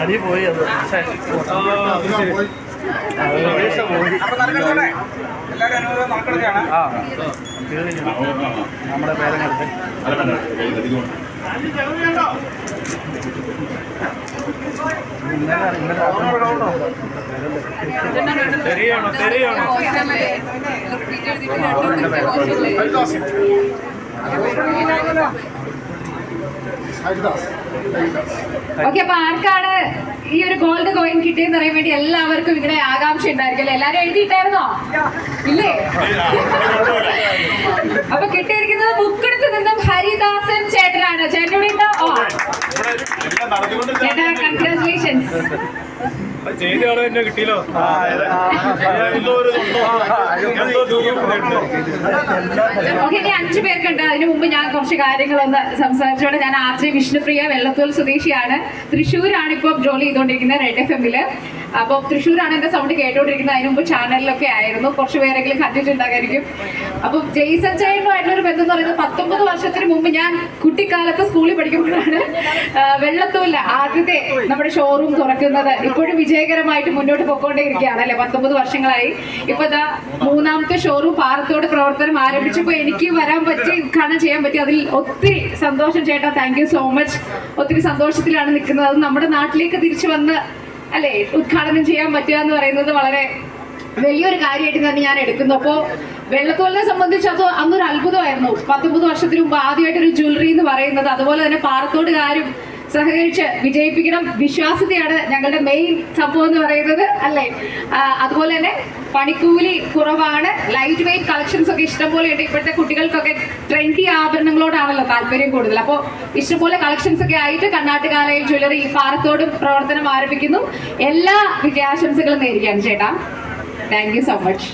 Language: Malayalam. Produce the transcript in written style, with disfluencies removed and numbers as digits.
അടി പോയി അത് നമ്മുടെ പേരങ്ങടുത്ത് ഓക്കെ, അപ്പൊ ആർക്കാണ് ഈ ഒരു ഗോൾഡ് കോയിൻ കിട്ടിയെന്ന് അറിയാൻ വേണ്ടി എല്ലാവർക്കും ഇവിടെ ആകാംക്ഷ ഉണ്ടായിരിക്കും. എല്ലാരും എഴുതിയിട്ടായിരുന്നോ? ഇല്ലേ? അപ്പൊ കിട്ടിയിരിക്കുന്നത് മുക്കടുത്ത് നിന്നും ഹരിദാസൻ ചേട്ടനാണ്. ചേട്ടൻ ഉണ്ടോ? ചേട്ടാ, കൺഗ്രാറ്റുലേഷൻസ്. കിട്ടിയല്ലോ. ഓക്കെ, ഇനി 5 പേർക്കുണ്ട്. അതിനു മുമ്പ് ഞാൻ കുറച്ച് കാര്യങ്ങളൊന്ന് സംസാരിച്ചോടെ. ഞാൻ ആർ.ജെ. വിഷ്ണുപ്രിയ, വെള്ളത്തോൾ സ്വദേശിയാണ്. തൃശ്ശൂരാണ് ഇപ്പോൾ ജോലി ചെയ്തുകൊണ്ടിരിക്കുന്നത്, റെഡ് FM-ല്. അപ്പോൾ തൃശ്ശൂരാണ് എന്റെ സൗണ്ട് കേട്ടോണ്ടിരിക്കുന്നത്. അതിന് മുമ്പ് ചാനലിലൊക്കെ ആയിരുന്നു. കുറച്ച് പേരെങ്കിലും കണ്ടിട്ടുണ്ടാകായിരിക്കും. അപ്പം ജെയ്സൺ ചേട്ടനുമായിട്ടുള്ളൊരു ബന്ധം എന്ന് പറയുന്നത് 19 വർഷത്തിന് മുമ്പ് ഞാൻ കുട്ടിക്കാലത്ത് സ്കൂളിൽ പഠിക്കുമ്പോഴാണ് വെള്ളത്തോളില് ആദ്യത്തെ നമ്മുടെ ഷോറൂം തുറക്കുന്നത്. ഇപ്പോഴും വിജയകരമായിട്ട് മുന്നോട്ട് പോയിക്കൊണ്ടേയിരിക്കുകയാണ് അല്ലെ. 19 വർഷങ്ങളായി. ഇപ്പൊ ഇതാ 3ാമത്തെ ഷോറൂം പാറത്തോട് പ്രവർത്തനം ആരംഭിച്ചപ്പോൾ എനിക്ക് വരാൻ പറ്റി, ഉദ്ഘാടനം ചെയ്യാൻ പറ്റി. അതിൽ ഒത്തിരി സന്തോഷം ചേട്ടാ. Thank you so much. ഒത്തിരി സന്തോഷത്തിലാണ് നിൽക്കുന്നത്. അത് നമ്മുടെ നാട്ടിലേക്ക് തിരിച്ചു വന്ന് അല്ലെ ഉദ്ഘാടനം ചെയ്യാൻ പറ്റുക എന്ന് പറയുന്നത് വളരെ വലിയൊരു കാര്യമായിട്ട് തന്നെ ഞാൻ എടുക്കുന്നു. അപ്പോൾ വെള്ളത്തോളിനെ സംബന്ധിച്ച് അത് അന്നൊരു അത്ഭുതമായിരുന്നു. 19 വർഷത്തിന് മുമ്പ് ആദ്യമായിട്ട് ഒരു ജ്വല്ലറി എന്ന് പറയുന്നത്. അതുപോലെ തന്നെ പാറത്തോടുകാരും സഹകരിച്ച് വിജയിപ്പിക്കണം. വിശ്വാസ്യതയാണ് ഞങ്ങളുടെ മെയിൻ സംഭവം എന്ന് പറയുന്നത് അല്ലേ. അതുപോലെ തന്നെ പണിക്കൂലി കുറവാണ്. ലൈറ്റ് വെയിറ്റ് കളക്ഷൻസ് ഒക്കെ ഇഷ്ടംപോലെ ഉണ്ട്. ഇപ്പോഴത്തെ കുട്ടികൾക്കൊക്കെ ട്രെൻഡി ആഭരണങ്ങളോടാണല്ലോ താല്പര്യം കൂടുതൽ. അപ്പോൾ ഇഷ്ടംപോലെ കളക്ഷൻസ് ഒക്കെ ആയിട്ട് കണ്ണാട്ടുകാലയിൽ ജ്വല്ലറി പാറത്തോടും പ്രവർത്തനം ആരംഭിക്കുന്നു. എല്ലാ വിജയാശംസകളും നേരിടുകയാണ് ചേട്ടാ. Thank you so much.